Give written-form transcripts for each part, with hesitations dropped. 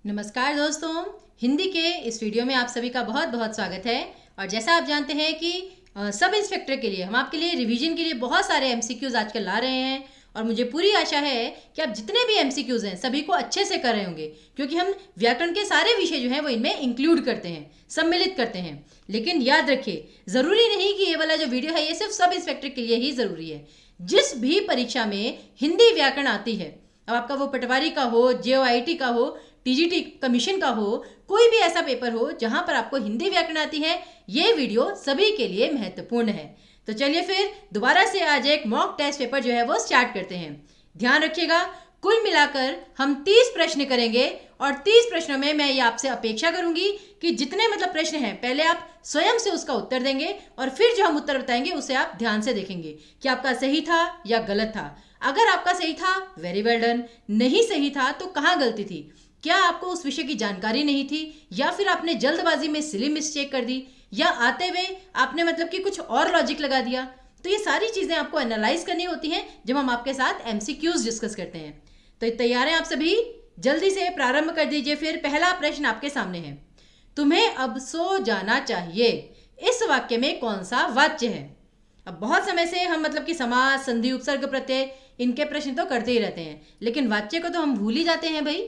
नमस्कार दोस्तों, हिंदी के इस वीडियो में आप सभी का बहुत बहुत स्वागत है। और जैसा आप जानते हैं कि सब इंस्पेक्टर के लिए हम आपके लिए रिवीजन के लिए बहुत सारे एमसीक्यूज आजकल ला रहे हैं और मुझे पूरी आशा है कि आप जितने भी एमसीक्यूज हैं सभी को अच्छे से कर रहे होंगे, क्योंकि हम व्याकरण के सारे विषय जो हैं वो इनमें इंक्लूड करते हैं, सम्मिलित करते हैं। लेकिन याद रखिए, ज़रूरी नहीं कि ये वाला जो वीडियो है ये सिर्फ सब इंस्पेक्टर के लिए ही ज़रूरी है। जिस भी परीक्षा में हिंदी व्याकरण आती है, अब आपका वो पटवारी का हो, जेओआईटी का हो, टीजीटी कमीशन का हो, कोई भी ऐसा पेपर हो जहां पर आपको हिंदी व्याकरण आती है, ये वीडियो सभी के लिए महत्वपूर्ण है। तो चलिए फिर दोबारा से आज एक मॉक टेस्ट पेपर जो है वो स्टार्ट करते हैं। ध्यान रखिएगा, कुल मिलाकर हम 30 प्रश्न करेंगे और 30 प्रश्नों में मैं ये आपसे अपेक्षा करूंगी कि जितने प्रश्न हैं पहले आप स्वयं से उसका उत्तर देंगे और फिर जो हम उत्तर बताएंगे उसे आप ध्यान से देखेंगे कि आपका सही था या गलत था। अगर आपका सही था, वेरी वेल डन। नहीं सही था तो कहाँ गलती थी? क्या आपको उस विषय की जानकारी नहीं थी, या फिर आपने जल्दबाजी में सिली मिस्टेक कर दी, या आते हुए आपने कि कुछ और लॉजिक लगा दिया? तो ये सारी चीज़ें आपको एनालाइज करनी होती हैं जब हम आपके साथ एमसीक्यूज डिस्कस करते हैं। तो तैयार हैं आप सभी? जल्दी से प्रारंभ कर दीजिए। फिर पहला प्रश्न आपके सामने है, तुम्हें अब सो जाना चाहिए। इस वाक्य में कौन सा वाच्य है? अब बहुत समय से हम कि समास, संधि, उपसर्ग, प्रत्यय, इनके प्रश्न तो करते ही रहते हैं, लेकिन वाच्य को तो हम भूल ही जाते हैं भाई।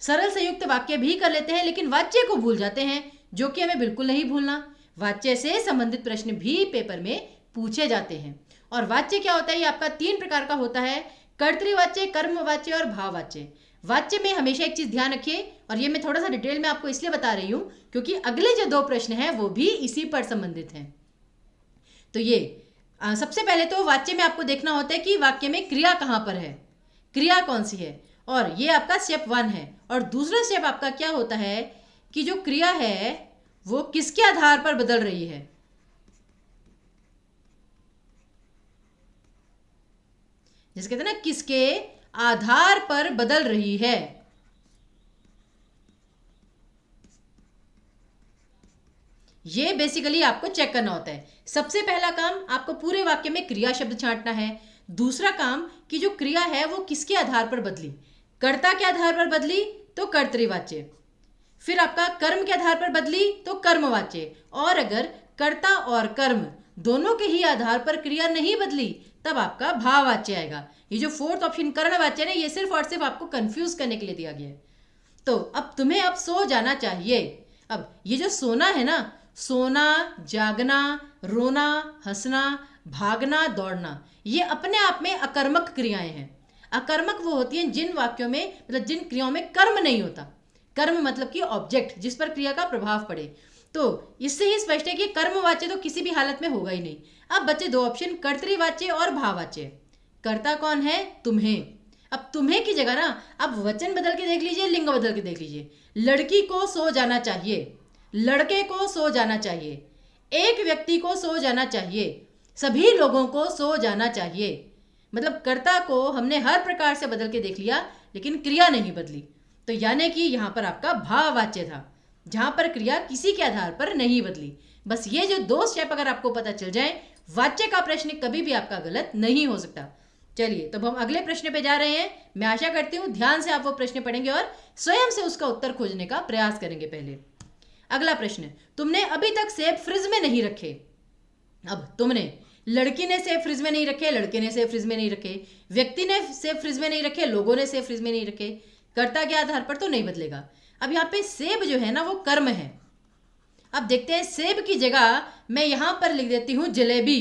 सरल संयुक्त वाक्य भी कर लेते हैं लेकिन वाच्य को भूल जाते हैं, जो कि हमें बिल्कुल नहीं भूलना। वाच्य से संबंधित प्रश्न भी पेपर में पूछे जाते हैं। और वाच्य क्या होता है? ये आपका 3 प्रकार का होता है, कर्तृवाच्य, कर्मवाच्य और भाववाच्य। वाच्य में हमेशा एक चीज ध्यान रखिए, और ये मैं थोड़ा सा डिटेल में आपको इसलिए बता रही हूँ क्योंकि अगले जो 2 प्रश्न हैं वो भी इसी पर संबंधित हैं। तो ये सबसे पहले तो वाच्य में आपको देखना होता है कि वाक्य में क्रिया कहाँ पर है, क्रिया कौन सी है, और ये आपका स्टेप 1 है। और दूसरा स्टेप आपका क्या होता है कि जो क्रिया है वो किसके आधार पर बदल रही है। जिसे कहते हैं ना, किसके आधार पर बदल रही है। ये बेसिकली आपको चेक करना होता है। सबसे पहला काम आपको पूरे वाक्य में क्रिया शब्द छांटना है। दूसरा काम कि जो क्रिया है वो किसके आधार पर बदली। कर्ता के आधार पर बदली तो कर्तृवाच्य, फिर आपका कर्म के आधार पर बदली तो कर्मवाच्य, और अगर कर्ता और कर्म दोनों के ही आधार पर क्रिया नहीं बदली तब आपका भाववाच्य आएगा। ये जो 4th ऑप्शन कर्णवाच्य है, ये सिर्फ और सिर्फ आपको कंफ्यूज करने के लिए दिया गया है। तो अब तुम्हें अब सो जाना चाहिए। अब ये जो सोना है ना, सोना, जागना, रोना, हंसना, भागना, दौड़ना, ये अपने आप में अकर्मक क्रियाएं हैं। अकर्मक वो होती हैं जिन वाक्यों में जिन क्रियाओं में कर्म नहीं होता। कर्म मतलब कि ऑब्जेक्ट जिस पर क्रिया का प्रभाव पड़े। तो इससे ही स्पष्ट है कि कर्मवाच्य तो किसी भी हालत में होगा ही नहीं। अब बचे 2 ऑप्शन, कर्तृवाच्य और भाववाच्य। कर्ता कौन है? तुम्हें। अब तुम्हें की जगह ना अब वचन बदल के देख लीजिए, लिंग बदल के देख लीजिए। लड़की को सो जाना चाहिए, लड़के को सो जाना चाहिए, एक व्यक्ति को सो जाना चाहिए, सभी लोगों को सो जाना चाहिए। कर्ता को हमने हर प्रकार से बदल के देख लिया लेकिन क्रिया नहीं बदली। तो यानी कि यहां पर आपका भाववाच्य था, जहां पर क्रिया किसी के आधार पर नहीं बदली। बस ये जो 2 स्टेप अगर आपको पता चल जाए, वाच्य का प्रश्न कभी भी आपका गलत नहीं हो सकता। चलिए तब हम अगले प्रश्न पे जा रहे हैं। मैं आशा करती हूँ ध्यान से आप वो प्रश्न पढ़ेंगे और स्वयं से उसका उत्तर खोजने का प्रयास करेंगे। पहले अगला प्रश्न, तुमने अभी तक सेब फ्रिज में नहीं रखे। अब तुमने, लड़की ने सेब फ्रिज में नहीं रखे, लड़के ने सेब फ्रिज में नहीं रखे, व्यक्ति ने सेब फ्रिज में नहीं रखे, लोगों ने सेब फ्रिज में नहीं रखे। कर्ता के आधार पर तो नहीं बदलेगा। अब यहाँ पे सेब जो है ना वो कर्म है। अब देखते हैं, सेब की जगह मैं यहां पर लिख देती हूं जलेबी।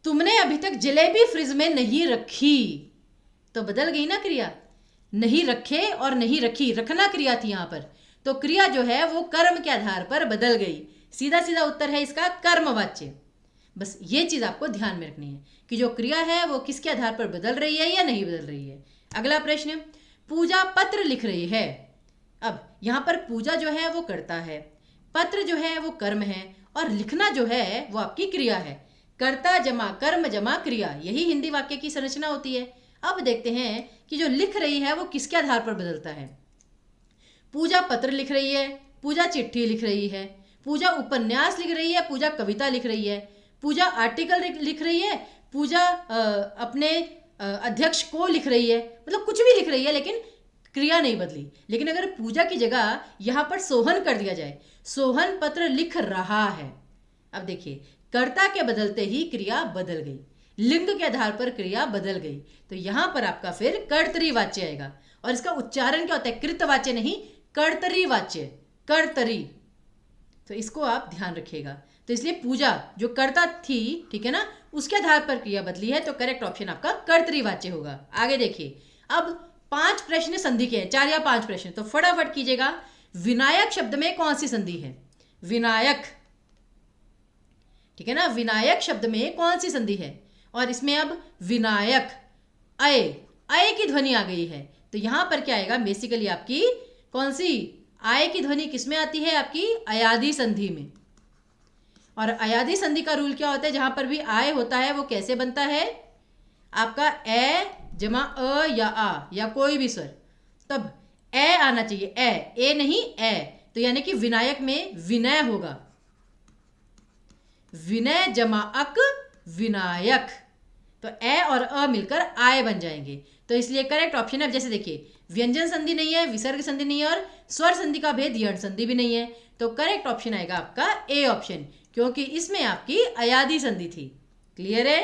तुमने अभी तक जलेबी फ्रिज में नहीं रखी, तो बदल गई ना क्रिया। नहीं रखे और नहीं रखी, रखना क्रिया थी यहां पर, तो क्रिया जो है वो कर्म के आधार पर बदल गई। सीधा सीधा उत्तर है इसका कर्मवाच्य। बस ये चीज आपको ध्यान में रखनी है कि जो क्रिया है वो किसके आधार पर बदल रही है या नहीं बदल रही है। अगला प्रश्न, पूजा पत्र लिख रही है। अब यहां पर पूजा जो है वो कर्ता है, पत्र जो है वो कर्म है, और लिखना जो है वो आपकी क्रिया है। कर्ता जमा कर्म जमा क्रिया, यही हिंदी वाक्य की संरचना होती है। अब देखते हैं कि जो लिख रही है वो किसके आधार पर बदलता है। पूजा पत्र लिख रही है, पूजा चिट्ठी लिख रही है, पूजा उपन्यास लिख रही है, पूजा कविता लिख रही है, पूजा आर्टिकल लिख रही है, पूजा अपने अध्यक्ष को लिख रही है, मतलब कुछ भी लिख रही है लेकिन क्रिया नहीं बदली। लेकिन अगर पूजा की जगह यहाँ पर सोहन कर दिया जाए, सोहन पत्र लिख रहा है, अब देखिए कर्ता के बदलते ही क्रिया बदल गई, लिंग के आधार पर क्रिया बदल गई, तो यहाँ पर आपका फिर कर्तरी वाच्य आएगा। और इसका उच्चारण क्या होता है? कृतवाच्य नहीं, कर्तरी वाच्य, कर्तरी। तो इसको आप ध्यान रखिएगा। तो इसलिए पूजा जो कर्ता थी, ठीक है ना, उसके आधार पर क्रिया बदली है, तो करेक्ट ऑप्शन आपका कर्तरी वाच्य होगा। आगे देखिए, अब 5 प्रश्न संधि के हैं, 4 या 5 प्रश्न, तो फटाफट कीजिएगा। विनायक शब्द में कौन सी संधि है? विनायक, ठीक है ना, विनायक शब्द में कौन सी संधि है? और इसमें अब विनायक, अय, अय की ध्वनि आ गई है, तो यहां पर क्या आएगा? बेसिकली आपकी कौन सी आय की ध्वनि किसमें आती है? आपकी अयादि संधि में। और अयादि संधि का रूल क्या होता है? जहां पर भी आय होता है वो कैसे बनता है? आपका ए जमा अ या आ या कोई भी स्वर, तब ए आना चाहिए, ए नहीं ए, तो यानी कि विनायक में विनय होगा, विनय जमा अक विनायक, तो ए और अ मिलकर आय बन जाएंगे। तो इसलिए करेक्ट ऑप्शन है, जैसे देखिए व्यंजन संधि नहीं है, विसर्ग संधि नहीं है, और स्वर संधि का भेद यण संधि भी नहीं है, तो करेक्ट ऑप्शन आएगा आपका ए ऑप्शन, क्योंकि इसमें आपकी अयादि संधि थी। क्लियर है?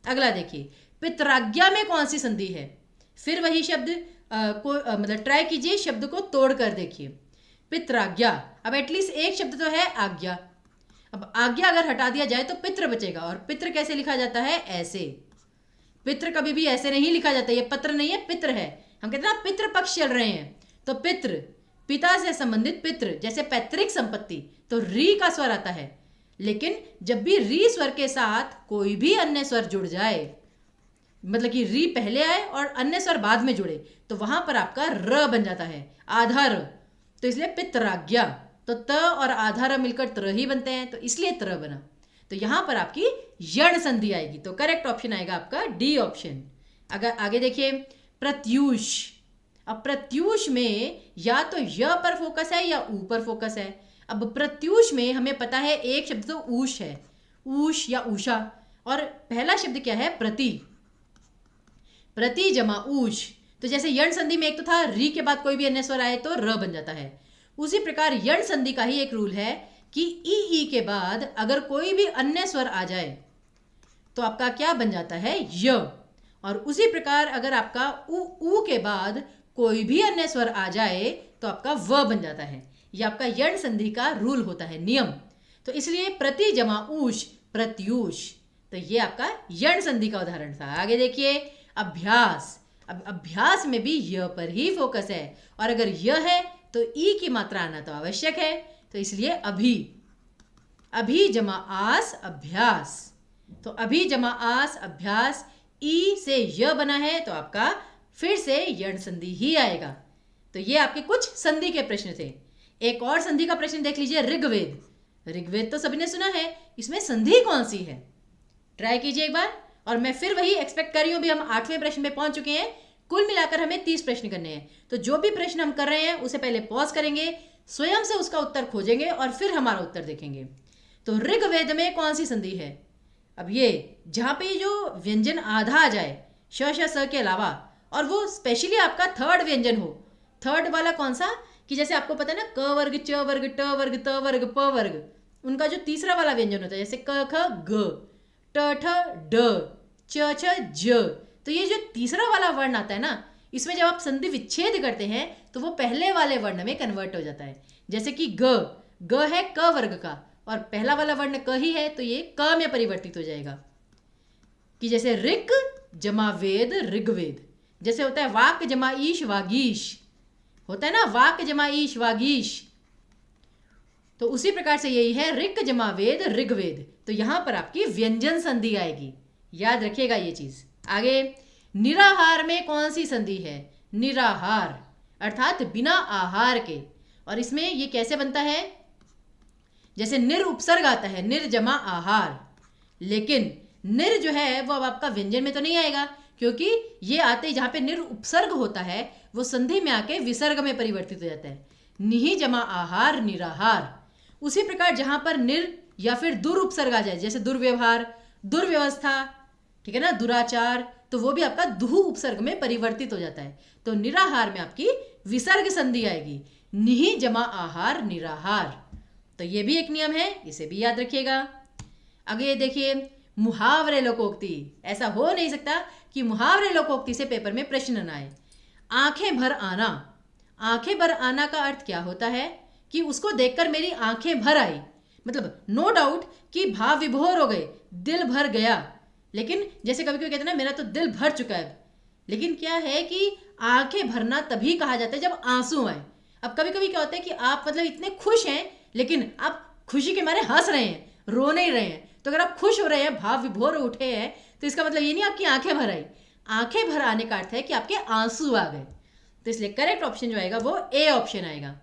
अगला देखिए, पित्राज्ञा में कौन सी संधि है? फिर वही शब्द मतलब ट्राई कीजिए, शब्द को तोड़ कर देखिए। पित्राज्ञा, अब एटलीस्ट एक शब्द तो है आज्ञा, अब आज्ञा अगर हटा दिया जाए तो पित्र बचेगा, और पित्र कैसे लिखा जाता है? ऐसे। पित्र कभी भी ऐसे नहीं लिखा जाता, ये पत्र नहीं है, पित्र है। हम कहते हैं ना पितृ पक्ष चल रहे हैं, तो पितृ, पिता से संबंधित पितृ, जैसे पैतृक संपत्ति, तो री का स्वर आता है। लेकिन जब भी री स्वर के साथ कोई भी अन्य स्वर जुड़ जाए, मतलब कि री पहले आए और अन्य स्वर बाद में जुड़े, तो वहां पर आपका र बन जाता है, आधा र। तो इसलिए पित्राज्ञा, तो त और आधा र मिलकर त्र ही बनते हैं, तो इसलिए त्र बना। तो यहां पर आपकी यण संधि आएगी, तो करेक्ट ऑप्शन आएगा आपका डी ऑप्शन। अगर आगे देखिए, प्रत्यूष, अब प्रत्यूष में या तो य पर फोकस है या ऊ पर फोकस है। अब प्रत्यूष में हमें पता है एक शब्द तो ऊष है, ऊष या उषा, और पहला शब्द क्या है? प्रति, प्रति जमा ऊष, तो जैसे यण संधि में एक तो था री के बाद कोई भी अन्य स्वर आए तो र बन जाता है, उसी प्रकार यण संधि का ही एक रूल है कि ई के बाद अगर कोई भी अन्य स्वर आ जाए तो आपका क्या बन जाता है? य। और उसी प्रकार अगर आपका ऊ के बाद कोई भी अन्य स्वर आ जाए तो आपका व बन जाता है। यह आपका यण संधि का रूल होता है, नियम। तो इसलिए प्रति जमा ऊष, प्रत्यूष, तो ये आपका यण संधि का उदाहरण था। आगे देखिए, अभ्यास, अब अभ्यास में भी य पर ही फोकस है, और अगर य है तो ई की मात्रा आना तो आवश्यक है, तो इसलिए अभी, अभी जमा आस अभ्यास, तो अभी जमा आस अभ्यास, ई से य बना है तो आपका फिर से यण संधि ही आएगा। तो ये आपके कुछ संधि के प्रश्न थे। एक और संधि का प्रश्न देख लीजिए, ऋग्वेद। ऋग्वेद तो सभी ने सुना है, इसमें संधि कौन सी है? ट्राई कीजिए एक बार। और मैं फिर वही एक्सपेक्ट कर रही हूँ, भी हम 8वें प्रश्न में पहुंच चुके हैं, कुल मिलाकर हमें 30 प्रश्न करने हैं। तो जो भी प्रश्न हम कर रहे हैं उसे पहले पॉज करेंगे, स्वयं से उसका उत्तर खोजेंगे और फिर हमारा उत्तर देखेंगे। तो ऋग्वेद में कौन सी संधि है? अब ये जहाँ पे जो व्यंजन आधा आ जाए श श स के अलावा, और वो स्पेशली आपका थर्ड व्यंजन हो, थर्ड वाला कौन सा, कि जैसे आपको पता है ना, क वर्ग, च वर्ग, ट वर्ग, त वर्ग, प वर्ग, उनका जो तीसरा वाला व्यंजन होता है, जैसे क ख ग, ट ठ ड, च छ ज, तो ये जो तीसरा वाला वर्ण आता है ना, इसमें जब आप संधि विच्छेद करते हैं तो वो पहले वाले वर्ण में कन्वर्ट हो जाता है। जैसे कि ग, ग है क वर्ग का और पहला वाला वर्ण क ही है, तो ये क में परिवर्तित हो जाएगा। कि जैसे ऋक जमा वेद ऋग्वेद, जैसे होता है वाक जमा ईश वागीश, होता है ना वाक जमा ईश वागीश, तो उसी प्रकार से यही है ऋक जमा वेद ऋग्वेद। तो यहां पर आपकी व्यंजन संधि आएगी, याद रखिएगा ये चीज। आगे, निराहार में कौन सी संधि है? निराहार अर्थात बिना आहार के, और इसमें ये कैसे बनता है? जैसे निर उपसर्ग आता है, निर जमा आहार, लेकिन निर जो है वो अब आपका व्यंजन में तो नहीं आएगा, क्योंकि ये आते ही जहां पे निर उपसर्ग होता है वो संधि में आके विसर्ग में परिवर्तित हो जाता है। निहि जमा आहार, निराहार। उसी प्रकार जहां पर निर या फिर दुर उपसर्ग आ जाए, जैसे दुर्व्यवहार, दुर्व्यवस्था, ठीक है ना, दुराचार, तो वो भी आपका दुहु उपसर्ग में परिवर्तित हो जाता है। तो निराहार में आपकी विसर्ग संधि आएगी, निहि जमा आहार निराहार। तो ये भी एक नियम है, इसे भी याद रखिएगा। आगे देखिए मुहावरे लोकोक्ति। ऐसा हो नहीं सकता कि मुहावरे लोकोक्ति से पेपर में प्रश्न न आए। आंखें भर आना, आंखें भर आना का अर्थ क्या होता है कि उसको देखकर मेरी आंखें भर आई, मतलब नो डाउट कि भाव विभोर हो गए, दिल भर गया। लेकिन जैसे कभी कभी कहते हैं ना मेरा तो दिल भर चुका है, लेकिन क्या है कि आंखें भरना तभी कहा जाता है जब आंसू आए। अब कभी कभी क्या होता है कि आप मतलब इतने खुश हैं लेकिन आप खुशी के मारे हंस रहे हैं, रो नहीं रहे हैं। तो अगर आप खुश हो रहे हैं, भाव विभोर उठे हैं, तो इसका मतलब ये नहीं आपकी आंखें भर आई। आंखें भर आने का अर्थ है कि आपके आंसू आ गए। तो इसलिए करेक्ट ऑप्शन जो आएगा वो ए ऑप्शन आएगा।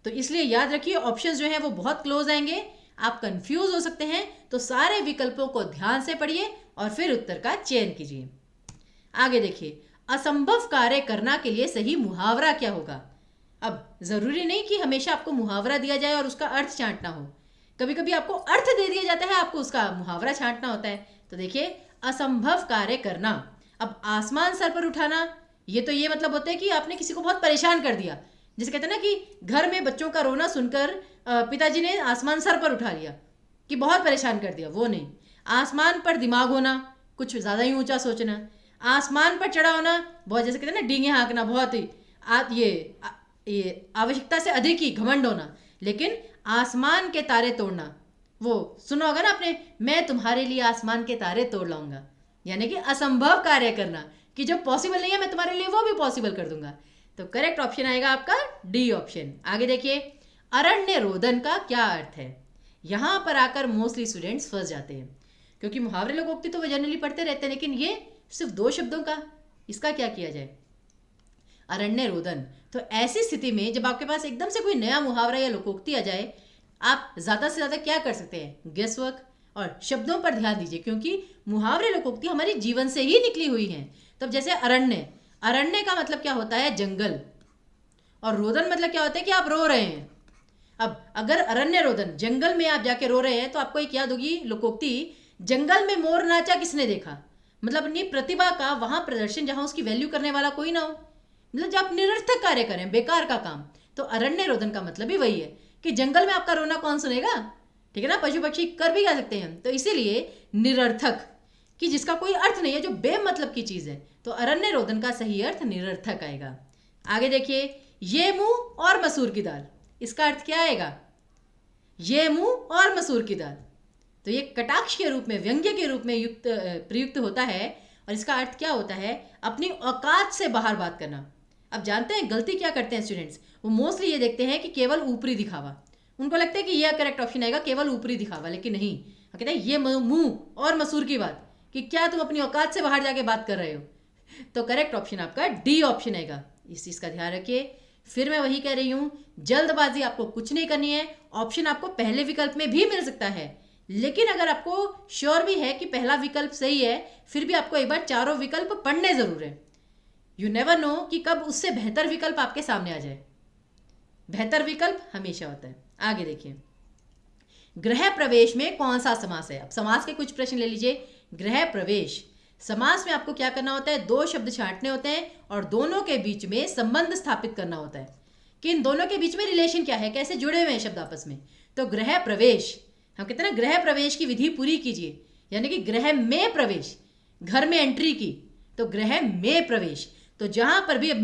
तो इसलिए याद रखिए ऑप्शंस जो हैं वो बहुत क्लोज आएंगे, आप कंफ्यूज हो सकते हैं। तो सारे विकल्पों को ध्यान से पढ़िए और फिर उत्तर का चयन कीजिए। आगे देखिए असंभव कार्य करना के लिए सही मुहावरा क्या होगा। अब जरूरी नहीं कि हमेशा आपको मुहावरा दिया जाए और उसका अर्थ छांटना हो, कभी कभी आपको अर्थ दे दिया जाता है, आपको उसका मुहावरा छांटना होता है। तो देखिए असंभव कार्य करना, अब आसमान सर पर उठाना, ये तो ये मतलब होता है कि आपने किसी को बहुत परेशान कर दिया। जैसे कहते हैं ना कि घर में बच्चों का रोना सुनकर पिताजी ने आसमान सर पर उठा लिया कि बहुत परेशान कर दिया, वो नहीं। आसमान पर दिमाग होना, कुछ ज़्यादा ही ऊंचा सोचना। आसमान पर चढ़ा होना, बहुत जैसे कहते हैं ना डींगे हाँकना, बहुत ही ये आवश्यकता से अधिक ही घमंड होना। लेकिन आसमान के तारे तोड़ना, वो सुना होगा ना आपने, मैं तुम्हारे लिए आसमान के तारे तोड़ लाऊंगा, यानी कि असंभव कार्य करना कि जो पॉसिबल नहीं है मैं तुम्हारे लिए वो भी पॉसिबल कर दूंगा। तो करेक्ट ऑप्शन आएगा आपका डी ऑप्शन। आगे देखिए अरण्य रोदन का क्या अर्थ है। यहाँ पर आकर मोस्टली स्टूडेंट्स फंस जाते हैं, क्योंकि मुहावरे लोकोक्ति तो वो जनरली पढ़ते रहते हैं, लेकिन ये सिर्फ 2 शब्दों का, इसका क्या किया जाए। अरण्य रोदन, तो ऐसी स्थिति में जब आपके पास एकदम से कोई नया मुहावरा या लोकोक्ति आ जाए, आप ज़्यादा से ज़्यादा क्या कर सकते हैं, गेस वर्क और शब्दों पर ध्यान दीजिए, क्योंकि मुहावरे लोकोक्ति हमारे जीवन से ही निकली हुई हैं। तब जैसे अरण्य, अरण्य का मतलब क्या होता है, जंगल, और रोदन मतलब क्या होता है कि आप रो रहे हैं। अब अगर अरण्य रोदन, जंगल में आप जाके रो रहे हैं, तो आपको एक याद होगी लोकोक्ति, जंगल में मोर नाचा किसने देखा, मतलब अपनी प्रतिभा का वहां प्रदर्शन जहां उसकी वैल्यू करने वाला कोई ना हो, मतलब जब आप निरर्थक कार्य करें, बेकार का काम। तो अरण्य रोदन का मतलब ही वही है कि जंगल में आपका रोना कौन सुनेगा, ठीक है ना, पशु पक्षी कर भी जा सकते हैं। तो इसीलिए निरर्थक कि जिसका कोई अर्थ नहीं है, जो बेमतलब की चीज है, तो अरण्य रोदन का सही अर्थ निरर्थक आएगा। आगे देखिए ये मुंह और मसूर की दाल, इसका अर्थ क्या आएगा, ये मुंह और मसूर की दाल। तो ये कटाक्ष के रूप में, व्यंग्य के रूप में प्रयुक्त होता है, और इसका अर्थ क्या होता है, अपनी औकात से बाहर बात करना। अब जानते हैं गलती क्या करते हैं स्टूडेंट्स, वो मोस्टली ये देखते हैं कि केवल ऊपरी दिखावा, उनको लगता है कि यह करेक्ट ऑप्शन आएगा, केवल ऊपरी दिखावा, लेकिन नहीं, कहते हैं ये मुंह और मसूर की बात, कि क्या तुम अपनी औकात से बाहर जाके बात कर रहे हो। तो करेक्ट ऑप्शन आपका डी ऑप्शन आएगा, इस चीज़ का ध्यान रखिए। फिर मैं वही कह रही हूँ, जल्दबाजी आपको कुछ नहीं करनी है। ऑप्शन आपको पहले विकल्प में भी मिल सकता है, लेकिन अगर आपको श्योर भी है कि पहला विकल्प सही है, फिर भी आपको एक बार चारों विकल्प पढ़ने जरूर है। यू नेवर नो कि कब उससे बेहतर विकल्प आपके सामने आ जाए, बेहतर विकल्प हमेशा होता है। आगे देखिए गृह प्रवेश में कौन सा समास है। अब समास के कुछ प्रश्न ले लीजिए। गृह प्रवेश समास में आपको क्या करना होता है, 2 शब्द छांटने होते हैं और दोनों के बीच में संबंध स्थापित करना होता है कि इन दोनों के बीच में रिलेशन क्या है, कैसे जुड़े हुए हैं शब्द आपस में। तो गृह प्रवेश, हम कहते हैं ना गृह प्रवेश की विधि पूरी कीजिए, यानी कि गृह में प्रवेश, घर में एंट्री की, तो गृह में प्रवेश। तो जहां पर भी अब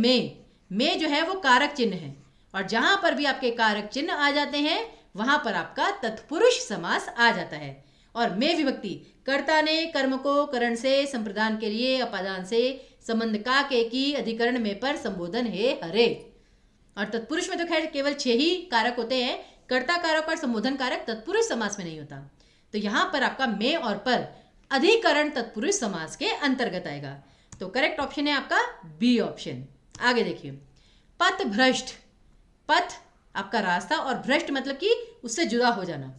में जो है वो कारक चिन्ह है, और जहां पर भी आपके कारक चिन्ह आ जाते हैं वहां पर आपका तत्पुरुष समास आ जाता है। और में विभक्ति, कर्ता ने कर्म को करण से संप्रदान के लिए अपादान से संबंध का के की अधिकरण में पर संबोधन है हरे। और तत्पुरुष में तो खैर केवल 6 ही कारक होते हैं, कर्ता कारक और संबोधन कारक तत्पुरुष समास में नहीं होता। तो यहां पर आपका में और पर अधिकरण तत्पुरुष समास के अंतर्गत आएगा। तो करेक्ट ऑप्शन है आपका बी ऑप्शन। आगे देखिए पथ भ्रष्ट, पथ आपका रास्ता और भ्रष्ट मतलब कि उससे जुदा हो जाना,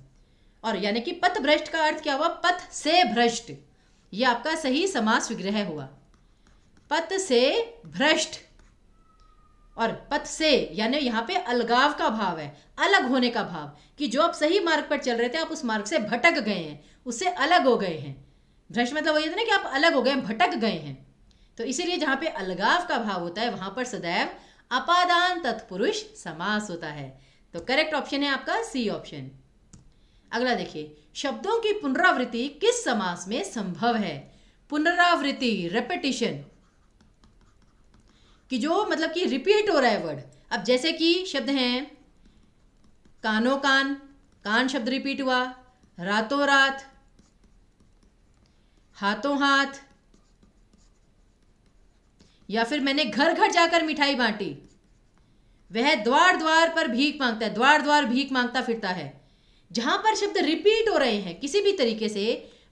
और यानी कि पथ भ्रष्ट का अर्थ क्या हुआ, पथ से भ्रष्ट, ये आपका सही समास विग्रह हुआ। पथ से भ्रष्ट, और पथ से यानी यहाँ पे अलगाव का भाव है, अलग होने का भाव, कि जो आप सही मार्ग पर चल रहे थे आप उस मार्ग से भटक गए हैं, उससे अलग हो गए हैं। भ्रष्ट मतलब वही है ना कि आप अलग हो गए, भटक गए हैं। तो इसीलिए जहां पे अलगाव का भाव होता है वहां पर सदैव अपादान तत्पुरुष समास होता है। तो करेक्ट ऑप्शन है आपका सी ऑप्शन। अगला देखिए, शब्दों की पुनरावृत्ति किस समास में संभव है? पुनरावृत्ति, रेपिटिशन, कि जो मतलब कि रिपीट हो रहा है वर्ड। अब जैसे कि शब्द हैं कानो कान, कान शब्द रिपीट हुआ, रातों रात, हाथों हाथ, या फिर मैंने घर घर जाकर मिठाई बांटी, वह द्वार द्वार पर भीख मांगता है, द्वार द्वार भीख मांगता फिरता है। जहां पर शब्द रिपीट हो रहे हैं किसी भी तरीके से,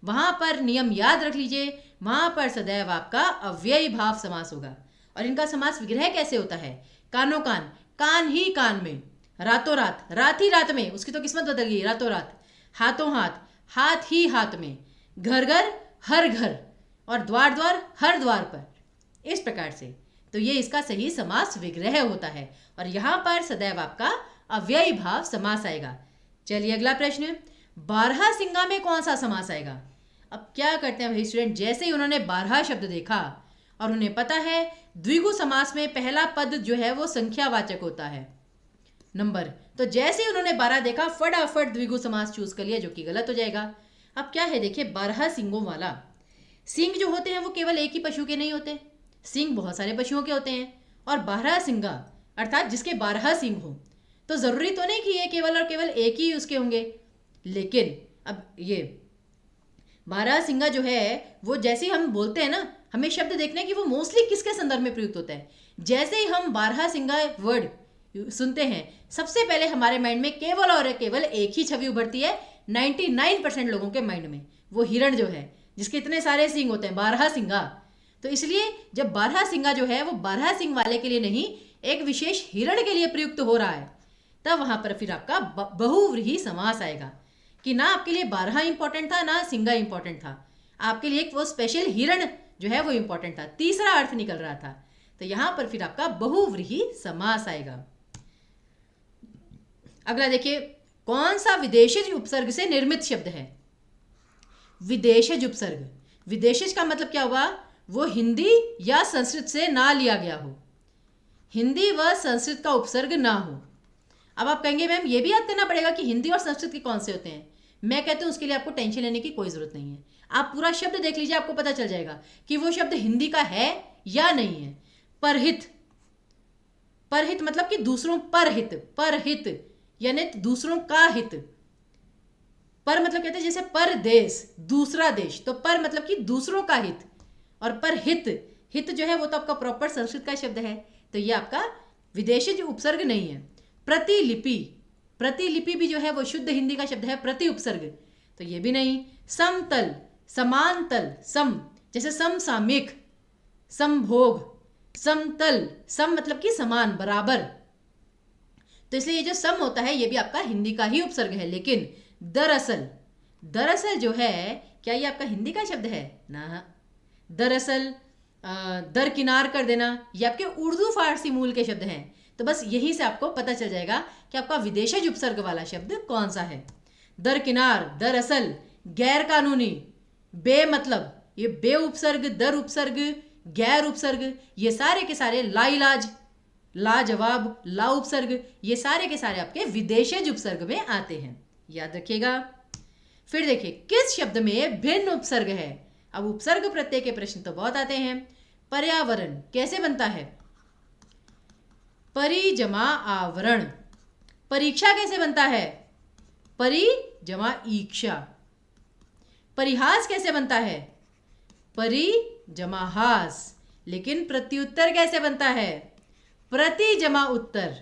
वहां पर नियम याद रख लीजिए, वहां पर सदैव आपका अव्ययी भाव समास होगा। और इनका समास विग्रह कैसे होता है? कानो कान, कान ही कान में, रातों रात, रात ही रात में, उसकी तो किस्मत बदल गई, रातों रात, हाथों हाथ, हाथ ही हाथ में, घर घर हर घर, और द्वार द्वार हर द्वार पर, इस प्रकार से। तो ये इसका सही समास विग्रह होता है और यहां पर सदैव आपका अव्ययी भाव समास आएगा। चलिए अगला प्रश्न, बारहसिंगा में कौन सा समास आएगा? अब क्या करते हैं भाई स्टूडेंट, जैसे ही उन्होंने बारह शब्द देखा और उन्हें पता है द्विगु समास में पहला पद जो है वो संख्यावाचक होता है, नंबर, तो जैसे ही उन्होंने 12 देखा फटाफट द्विगु समास चूज कर लिया, जो कि गलत हो जाएगा। अब क्या है देखिए, 12 सिंगों वाला, सिंग जो होते हैं वो केवल एक ही पशु के नहीं होते, सिंग बहुत सारे पशुओं के होते हैं। और 12 सिंगा अर्थात जिसके 12 सिंग हो, तो जरूरी तो नहीं कि ये केवल और केवल एक ही उसके होंगे। लेकिन अब ये 12 सिंगा जो है वो जैसे ही हम बोलते हैं ना, हमें शब्द देखना है कि वो मोस्टली किसके संदर्भ में प्रयुक्त होता है। जैसे ही हम 12 सिंगा वर्ड सुनते हैं, सबसे पहले हमारे माइंड में केवल और केवल एक ही छवि उभरती है 99% लोगों के माइंड में, वो हिरण जो है जिसके इतने सारे सिंग होते हैं, 12 सिंगा। तो इसलिए जब 12 सिंगा जो है वो 12 सिंग वाले के लिए नहीं, एक विशेष हिरण के लिए प्रयुक्त हो रहा है, तब वहां पर फिर आपका बहुव्रीहि समास आएगा कि ना आपके लिए 12 इंपॉर्टेंट था ना सिंगा इंपॉर्टेंट था, आपके लिए एक वो स्पेशल हिरण जो है वो इंपॉर्टेंट था, तीसरा अर्थ निकल रहा था। तो यहां पर फिर आपका बहुव्रीहि समास आएगा। अगला देखिए, कौन सा विदेशज उपसर्ग से निर्मित शब्द है? विदेशज उपसर्ग, विदेशज का मतलब क्या हुआ? वो हिंदी या संस्कृत से ना लिया गया हो, हिंदी व संस्कृत का उपसर्ग ना हो। अब आप कहेंगे मैम ये भी याद करना पड़ेगा कि हिंदी और संस्कृत के कौन से होते हैं। मैं कहती हूँ उसके लिए आपको टेंशन लेने की कोई जरूरत नहीं है, आप पूरा शब्द देख लीजिए, आपको पता चल जाएगा कि वो शब्द हिंदी का है या नहीं है। परहित, परहित मतलब कि दूसरों पर हित, परहित यानी दूसरों का हित। पर मतलब कहते हैं जैसे परदेश, दूसरा देश, तो पर मतलब कि दूसरों का हित, और पर हित, हित जो है वो तो आपका प्रॉपर संस्कृत का शब्द है, तो ये आपका विदेशज उपसर्ग नहीं है। प्रतिलिपि, प्रतिलिपि भी जो है वो शुद्ध हिंदी का शब्द है, प्रति उपसर्ग, तो ये भी नहीं। समतल, समांतल, सम जैसे समसामयिक, समभोग, समतल, सम मतलब कि समान, बराबर, तो इसलिए ये जो सम होता है ये भी आपका हिंदी का ही उपसर्ग है। लेकिन दरअसल, दरअसल जो है क्या ये आपका हिंदी का शब्द है? ना, दरअसल, दरकिनार कर देना, ये आपके उर्दू फारसी मूल के शब्द हैं। तो बस यहीं से आपको पता चल जाएगा कि आपका विदेशज उपसर्ग वाला शब्द कौन सा है। दरकिनार, दरअसल, गैर कानूनी, बेमतलब, ये बे उपसर्ग, दर उपसर्ग, गैर उपसर्ग, ये सारे के सारे, लाइलाज, लाजवाब, ला उपसर्ग, ये सारे के सारे आपके विदेशज उपसर्ग में आते हैं, याद रखिएगा। फिर देखिए किस शब्द में भिन्न उपसर्ग है? अब उपसर्ग प्रत्यय के प्रश्न तो बहुत आते हैं। पर्यावरण कैसे बनता है? परि जमा आवरण। परीक्षा कैसे बनता है? परि जमा ईक्षा। परिहास कैसे बनता है? परि जमा हास। लेकिन प्रत्युत्तर कैसे बनता है? प्रति जमा उत्तर।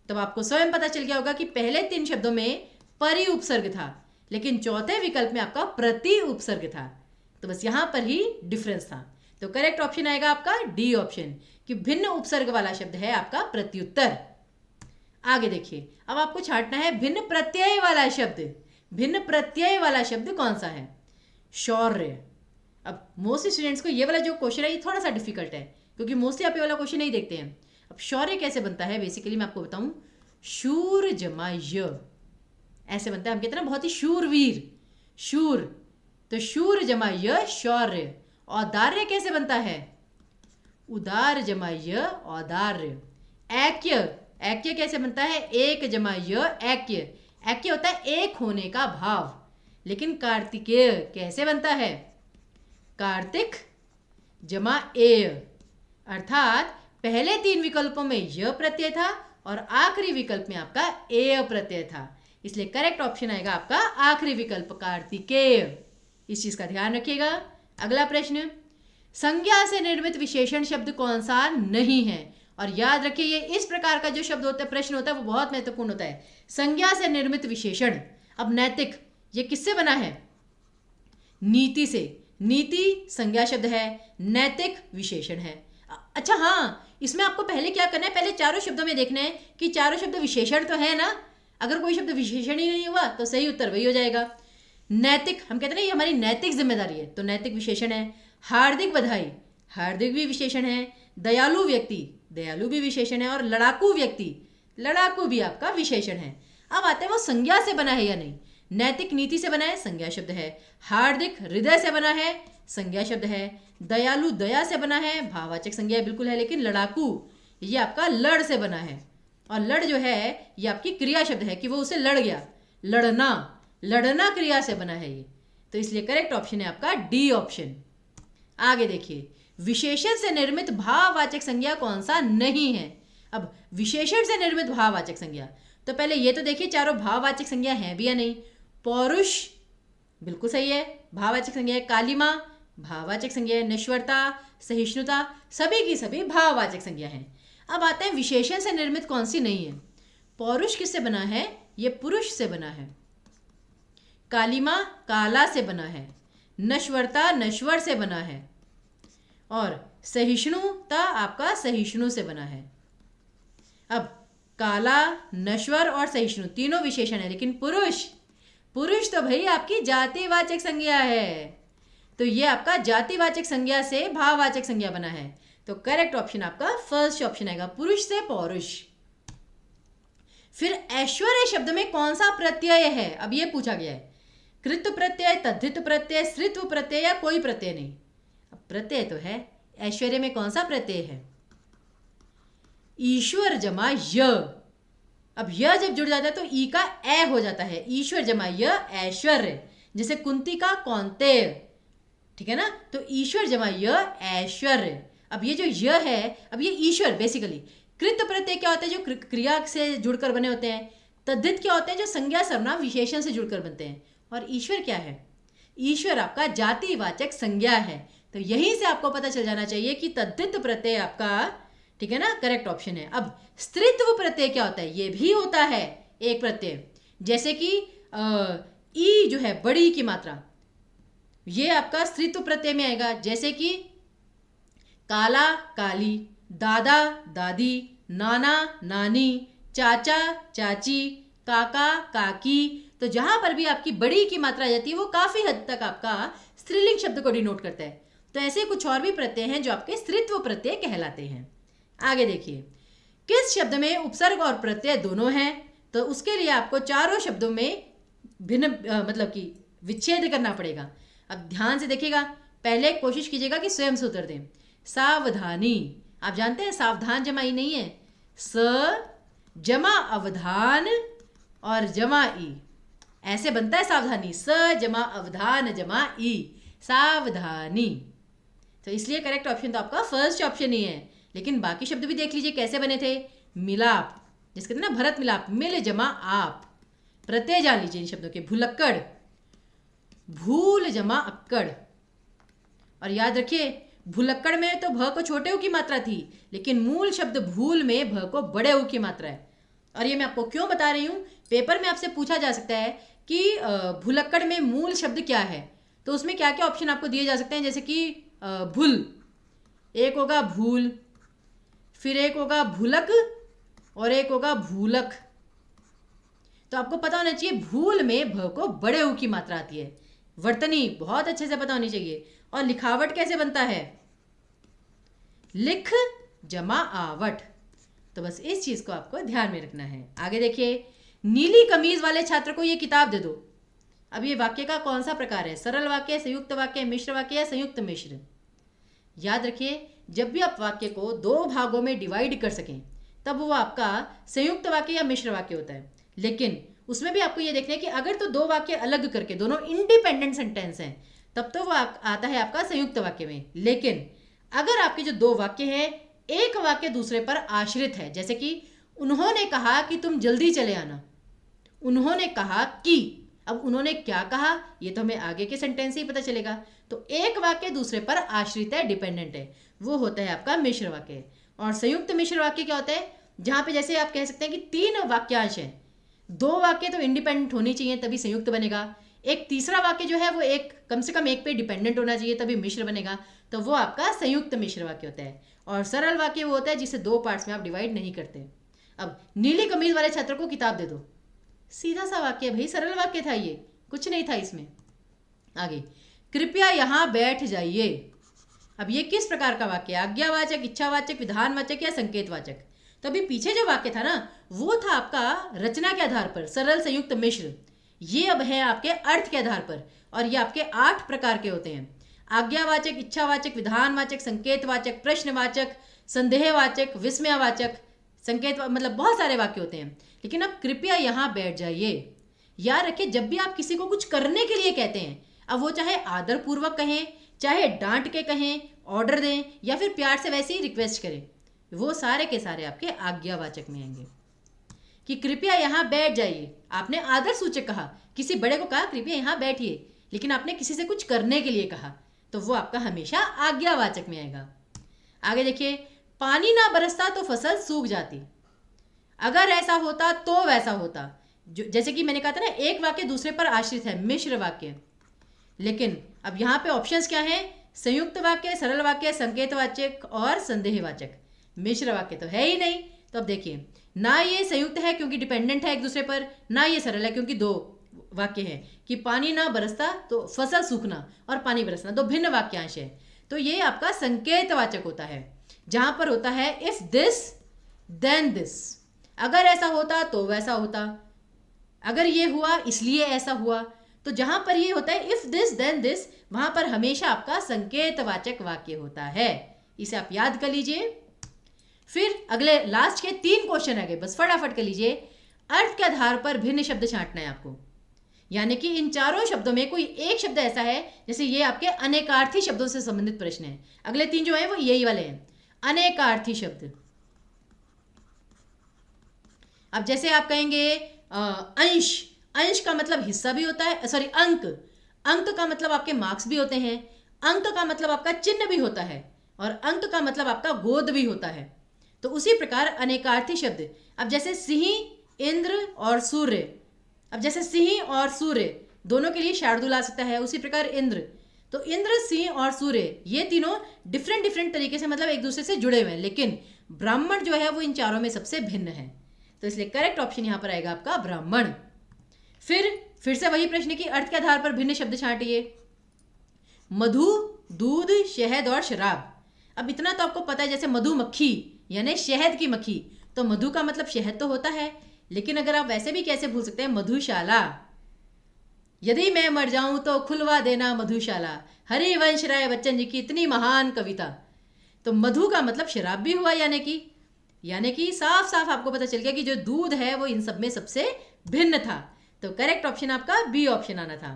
तब आपको स्वयं पता चल गया होगा कि पहले 3 शब्दों में परि उपसर्ग था, लेकिन चौथे विकल्प में आपका प्रति उपसर्ग था, तो बस यहां पर ही डिफरेंस था। तो करेक्ट ऑप्शन आएगा आपका डी ऑप्शन, कि भिन्न उपसर्ग वाला शब्द है आपका प्रत्युत्तर। आगे देखिए, अब आपको छांटना है भिन्न प्रत्यय वाला शब्द। भिन्न प्रत्यय वाला शब्द कौन सा है? शौर्य। अब मोस्ट स्टूडेंट्स को ये वाला जो क्वेश्चन है ये थोड़ा सा डिफिकल्ट है, क्योंकि मोस्टली आप ये वाला क्वेश्चन नहीं देखते हैं। अब शौर्य कैसे बनता है? बेसिकली मैं आपको बताऊं, शूर जमा य, ऐसे बनता है। हम कहते हैं ना बहुत ही शूरवीर, शूर, तो शूर जमा य शौर्य। औदार्य कैसे बनता है? उदार जमा य औदार्य। ऐक्य, ऐक्य कैसे बनता है? एक जमा य ऐक्य, ऐक्य होता है एक होने का भाव। लेकिन कार्तिकेय कैसे बनता है? कार्तिक जमा एय, अर्थात पहले 3 विकल्पों में य प्रत्यय था और आखिरी विकल्प में आपका एय प्रत्यय था, इसलिए करेक्ट ऑप्शन आएगा आपका आखिरी विकल्प कार्तिकेय। इस चीज का ध्यान रखिएगा। अगला प्रश्न, संज्ञा से निर्मित विशेषण शब्द कौन सा नहीं है? और याद रखिए ये इस प्रकार का जो शब्द होता है, प्रश्न होता है, वो बहुत महत्वपूर्ण होता है। संज्ञा से निर्मित विशेषण। अब नैतिक, ये किससे बना है? नीति से। नीति संज्ञा शब्द है, नैतिक विशेषण है। अच्छा हाँ, इसमें आपको पहले क्या करना है, पहले चारों शब्दों में देखना है कि चारों शब्द विशेषण तो है ना। अगर कोई शब्द विशेषण ही नहीं हुआ तो सही उत्तर वही हो जाएगा। नैतिक, हम कहते हैं ना ये हमारी नैतिक जिम्मेदारी है, तो नैतिक विशेषण है। हार्दिक बधाई, हार्दिक भी विशेषण है। दयालु व्यक्ति, दयालु भी विशेषण है। और लड़ाकू व्यक्ति, लड़ाकू भी आपका विशेषण है। अब आते हैं वो संज्ञा से बना है या नहीं। नैतिक नीति से बना है, संज्ञा शब्द है। हार्दिक हृदय से बना है, संज्ञा शब्द है। दयालु दया से बना है, भाववाचक संज्ञा बिल्कुल है। लेकिन लड़ाकू ये आपका लड़ से बना है, और लड़ जो है ये आपकी क्रिया शब्द है कि वो उसे लड़ गया। लड़ना, लड़ना क्रिया से बना है ये, तो इसलिए करेक्ट ऑप्शन है आपका डी ऑप्शन। आगे देखिए, विशेषण से निर्मित भाववाचक संज्ञा कौन सा नहीं है? अब विशेषण से निर्मित भाववाचक संज्ञा, तो पहले ये तो देखिए चारों भाववाचक संज्ञा है भी या नहीं। पौरुष बिल्कुल सही है, भाववाचक संज्ञा है। कालिमा भाववाचक संज्ञा है। नश्वरता, सहिष्णुता सभी की सभी भाववाचक संज्ञा है। अब आते हैं विशेषण से निर्मित कौन सी नहीं है। पौरुष किससे बना है? ये पुरुष से बना है। कालिमा काला से बना है। नश्वरता नश्वर से बना है। और सहिष्णुता आपका सहिष्णु से बना है। अब काला, नश्वर और सहिष्णु तीनों विशेषण है, लेकिन पुरुष, पुरुष तो भाई आपकी जातिवाचक संज्ञा है, तो ये आपका जातिवाचक संज्ञा से भाववाचक संज्ञा बना है। तो करेक्ट ऑप्शन आपका फर्स्ट ऑप्शन आएगा, पुरुष से पौरुष। फिर ऐश्वर्य शब्द में कौन सा प्रत्यय है? अब ये पूछा गया है। कृत प्रत्यय, तद्धित प्रत्यय, स्त्रीत्व प्रत्यय या कोई प्रत्यय नहीं। अब प्रत्यय तो है, ऐश्वर्य में कौन सा प्रत्यय है? ईश्वर जमा य। अब य जब जुड़ जाता है तो ई का ए हो जाता है। ईश्वर जमा य ऐश्वर्य, जैसे कुंती का कौंतेय, ठीक है ना। तो ईश्वर जमा य ऐश्वर्य। अब ये जो य है, अब ये ईश्वर बेसिकली। कृत प्रत्यय क्या होते हैं? जो क्रिया से जुड़कर बने होते हैं। तद्धित क्या होते हैं? जो संज्ञा सर्वनाम विशेषण से जुड़कर बनते हैं। और ईश्वर क्या है? ईश्वर आपका जातिवाचक संज्ञा है। तो यहीं से आपको पता चल जाना चाहिए कि तद्धित प्रत्यय आपका, ठीक है ना, करेक्ट ऑप्शन है। अब स्त्रीत्व प्रत्यय क्या होता है? ये भी होता है एक प्रत्यय, जैसे कि ई जो है बड़ी की मात्रा, ये आपका स्त्रीत्व प्रत्यय में आएगा। जैसे कि काला काली, दादा दादी, नाना नानी, चाचा चाची, काका काकी, तो जहां पर भी आपकी बड़ी की मात्रा आ जाती है वो काफी हद तक आपका स्त्रीलिंग शब्द को डिनोट करता है। तो ऐसे कुछ और भी प्रत्यय हैं जो आपके स्त्रीत्व प्रत्यय कहलाते हैं। आगे देखिए, किस शब्द में उपसर्ग और प्रत्यय दोनों हैं? तो उसके लिए आपको चारों शब्दों में भिन्न मतलब कि विच्छेद करना पड़ेगा। अब ध्यान से देखिएगा, पहले कोशिश कीजिएगा कि स्वयं से उत्तर दें। सावधानी, आप जानते हैं सावधान जमा ई नहीं है, स जमा अवधान और जमा ई, ऐसे बनता है सावधानी। स जमा अवधान जमा ई, सावधानी। तो इसलिए करेक्ट ऑप्शन तो आपका फर्स्ट ऑप्शन ही है। लेकिन बाकी शब्द भी देख लीजिए कैसे बने थे। मिलाप, जिसके ना भरत मिलाप, मिल जमा आप। प्रत्यय जान लीजिए इन शब्दों के। भुलक्कड़, भूल जमा अक्कड़। और याद रखिए, भुलक्कड़ में तो भ को छोटे ऊ की मात्रा थी, लेकिन मूल शब्द भूल में भ को बड़े ऊ की मात्रा है। और ये मैं आपको क्यों बता रही हूँ, पेपर में आपसे पूछा जा सकता है कि भुलक्कड़ में मूल शब्द क्या है, तो उसमें क्या क्या ऑप्शन आपको दिए जा सकते हैं। जैसे कि भूल, एक होगा भूल, फिर एक होगा भूलक और एक होगा भूलक। तो आपको पता होना चाहिए भूल में भ को बड़े ऊ की मात्रा आती है। वर्तनी बहुत अच्छे से पता होनी चाहिए। और लिखावट कैसे बनता है? लिख जमा आवट। तो बस इस चीज को आपको ध्यान में रखना है। आगे देखिए, नीली कमीज वाले छात्र को ये किताब दे दो। अब ये वाक्य का कौन सा प्रकार है? सरल वाक्य, संयुक्त वाक्य, मिश्र वाक्य या संयुक्त मिश्र? याद रखिए, जब भी आप वाक्य को दो भागों में डिवाइड कर सकें तब वो आपका संयुक्त वाक्य या मिश्र वाक्य होता है। लेकिन उसमें भी आपको ये देखना है कि अगर तो दो वाक्य अलग करके दोनों इंडिपेंडेंट सेंटेंस हैं तब तो वो आता है आपका संयुक्त वाक्य में। लेकिन अगर आपके जो दो वाक्य हैं एक वाक्य दूसरे पर आश्रित है, जैसे कि उन्होंने कहा कि तुम जल्दी चले आना, उन्होंने कहा कि, अब उन्होंने क्या कहा ये तो हमें आगे के सेंटेंस से ही पता चलेगा। तो एक वाक्य दूसरे पर आश्रित है, डिपेंडेंट है, वो होता है आपका मिश्र वाक्य। और संयुक्त मिश्र वाक्य क्या होता है, जहां पे जैसे आप कह सकते हैं कि तीन वाक्यांश हैं, दो वाक्य तो इंडिपेंडेंट होनी चाहिए तभी संयुक्त बनेगा, एक तीसरा वाक्य जो है वो एक कम से कम एक पे डिपेंडेंट होना चाहिए तभी मिश्र बनेगा, तो वो आपका संयुक्त मिश्र वाक्य होता है। और सरल वाक्य वो होता है जिसे दो पार्ट्स में आप डिवाइड नहीं करते। अब नीली कमीज वाले छात्र को किताब दे दो, सीधा सा वाक्य भाई, सरल वाक्य था, ये कुछ नहीं था इसमें। आगे, कृपया यहां बैठ जाइए। अब ये किस प्रकार का वाक्य है, आज्ञावाचक, इच्छावाचक, विधानवाचक या संकेतवाचक। तो अभी पीछे जो वाक्य था ना वो था आपका रचना के आधार पर सरल, संयुक्त, मिश्र। ये अब है आपके अर्थ के आधार पर, और ये आपके 8 प्रकार के होते हैं। आज्ञावाचक, इच्छावाचक, विधानवाचक, संकेतवाचक, प्रश्नवाचक, संदेहवाचक, विस्मयवाचक, संकेत मतलब बहुत सारे वाक्य होते हैं। लेकिन अब कृपया यहाँ बैठ जाइए, याद रखिए जब भी आप किसी को कुछ करने के लिए कहते हैं, अब वो चाहे आदर पूर्वक कहें, चाहे डांट के कहें, ऑर्डर दें या फिर प्यार से वैसे ही रिक्वेस्ट करें, वो सारे के सारे आपके आज्ञावाचक में आएंगे। कि कृपया यहाँ बैठ जाइए, आपने आदर सूचक कहा, किसी बड़े को कहा कृपया यहाँ बैठिए, लेकिन आपने किसी से कुछ करने के लिए कहा तो वो आपका हमेशा आज्ञावाचक में आएगा। आगे देखिए, पानी ना बरसता तो फसल सूख जाती, अगर ऐसा होता तो वैसा होता। जैसे कि मैंने कहा था ना एक वाक्य दूसरे पर आश्रित है, मिश्र वाक्य। लेकिन अब यहाँ पे ऑप्शंस क्या हैं, संयुक्त वाक्य, सरल वाक्य, संकेतवाचक और संदेहवाचक। मिश्र वाक्य तो है ही नहीं। तो अब देखिए, ना ये संयुक्त है क्योंकि डिपेंडेंट है एक दूसरे पर, ना ये सरल है क्योंकि दो वाक्य है कि पानी ना बरसता तो फसल सूखना और पानी बरसना, दो भिन्न वाक्यांश है। तो ये आपका संकेतवाचक होता है, जहां पर होता है इफ दिस देन दिस, अगर ऐसा होता तो वैसा होता, अगर ये हुआ इसलिए ऐसा हुआ। तो जहां पर ये होता है इफ दिस देन दिस, वहां पर हमेशा आपका संकेतवाचक वाक्य होता है। इसे आप याद कर लीजिए। फिर अगले लास्ट के 3 क्वेश्चन आ गए, बस फटाफट कर लीजिए। अर्थ के आधार पर भिन्न शब्द छांटना है आपको, यानी कि इन चारों शब्दों में कोई एक शब्द ऐसा है, जैसे ये आपके अनेकार्थी शब्दों से संबंधित प्रश्न है। अगले 3 जो है वो यही वाले हैं, अनेकार्थी शब्द। अब जैसे आप कहेंगे अंश, अंश का मतलब हिस्सा भी होता है, सॉरी अंक, अंक का मतलब आपके मार्क्स भी होते हैं, अंक का मतलब आपका चिन्ह भी होता है, और अंक का मतलब आपका गोद भी होता है। तो उसी प्रकार अनेकार्थी शब्द, अब जैसे सिंह, इंद्र और सूर्य, अब जैसे सिंह और सूर्य दोनों के लिए शार्दूल आ सकता है, उसी प्रकार इंद्र। तो इंद्र, सिंह और सूर्य ये तीनों डिफरेंट तरीके से मतलब एक दूसरे से जुड़े हुए हैं, लेकिन ब्राह्मण जो है वो इन चारों में सबसे भिन्न है। तो इसलिए करेक्ट ऑप्शन यहाँ पर आएगा आपका ब्राह्मण। फिर से वही प्रश्न की अर्थ के आधार पर भिन्न शब्द छांटिए। मधु, दूध, शहद और शराब। अब इतना तो आपको पता है, जैसे मधुमक्खी यानी शहद की मक्खी, तो मधु का मतलब शहद तो होता है, लेकिन अगर आप वैसे भी कैसे भूल सकते हैं, मधुशाला। यदि मैं मर जाऊं तो खुलवा देना मधुशाला, हरिवंश राय बच्चन जी की इतनी महान कविता। तो मधु का मतलब शराब भी हुआ, यानी कि साफ साफ आपको पता चल गया कि जो दूध है वो इन सब में सबसे भिन्न था। तो करेक्ट ऑप्शन आपका बी ऑप्शन आना था।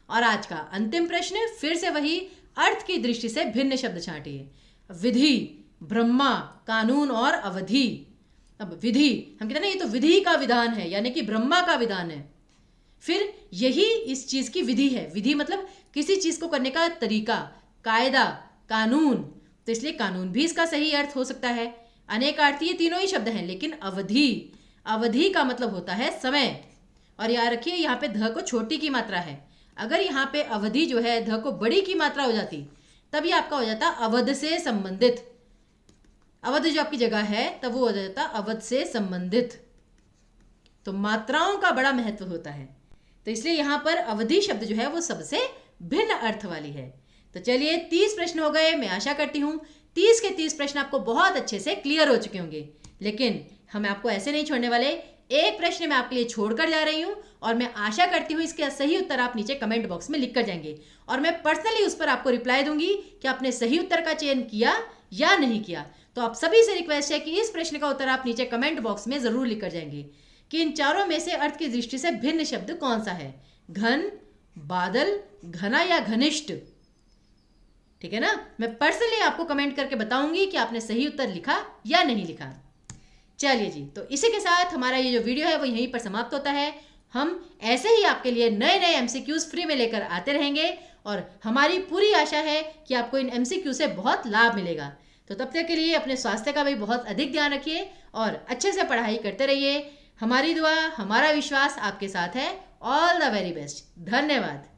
और आज का अंतिम प्रश्न, फिर से वही अर्थ की दृष्टि से भिन्न शब्द छांटिए। विधि, ब्रह्मा, कानून और अवधि। अब विधि, हम कहते हैं ना ये तो विधि का विधान है, यानी कि ब्रह्मा का विधान है। फिर यही इस चीज की विधि है, विधि मतलब किसी चीज को करने का तरीका, कायदा, कानून। तो इसलिए कानून भी इसका सही अर्थ हो सकता है। अनेकार्थी ये तीनों ही शब्द हैं, लेकिन अवधि, अवधि का मतलब होता है समय। और याद रखिए यहाँ पे ध को छोटी की मात्रा है, अगर यहाँ पे अवधि जो है ध को बड़ी की मात्रा हो जाती तब ये आपका हो जाता अवध से संबंधित। अवध जो आपकी जगह है तब वो हो जाता अवध से संबंधित। तो मात्राओं का बड़ा महत्व होता है, तो इसलिए यहाँ पर अवधि शब्द जो है वो सबसे भिन्न अर्थ वाली है। तो चलिए 30 प्रश्न हो गए। मैं आशा करती हूँ 30 के 30 प्रश्न आपको बहुत अच्छे से क्लियर हो चुके होंगे, लेकिन हम आपको ऐसे नहीं छोड़ने वाले। एक प्रश्न मैं आपके लिए छोड़कर जा रही हूँ और मैं आशा करती हूँ इसके सही उत्तर आप नीचे कमेंट बॉक्स में लिख कर जाएंगे और मैं पर्सनली उस पर आपको रिप्लाई दूंगी कि आपने सही उत्तर का चयन किया या नहीं किया। तो आप सभी से रिक्वेस्ट है कि इस प्रश्न का उत्तर आप नीचे कमेंट बॉक्स में जरूर लिख कर जाएंगे कि इन चारों में से अर्थ की दृष्टि से भिन्न शब्द कौन सा है, घन, बादल, घना या घनिष्ठ। ठीक है ना, मैं पर्सनली आपको कमेंट करके बताऊंगी कि आपने सही उत्तर लिखा या नहीं लिखा। चलिए जी, तो इसी के साथ हमारा ये जो वीडियो है वो यहीं पर समाप्त होता है। हम ऐसे ही आपके लिए नए नए एमसीक्यूज फ्री में लेकर आते रहेंगे और हमारी पूरी आशा है कि आपको इन एमसीक्यू से बहुत लाभ मिलेगा। तो तब तक के लिए अपने स्वास्थ्य का भी बहुत अधिक ध्यान रखिए और अच्छे से पढ़ाई करते रहिए। हमारी दुआ, हमारा विश्वास आपके साथ है। All the very best. धन्यवाद।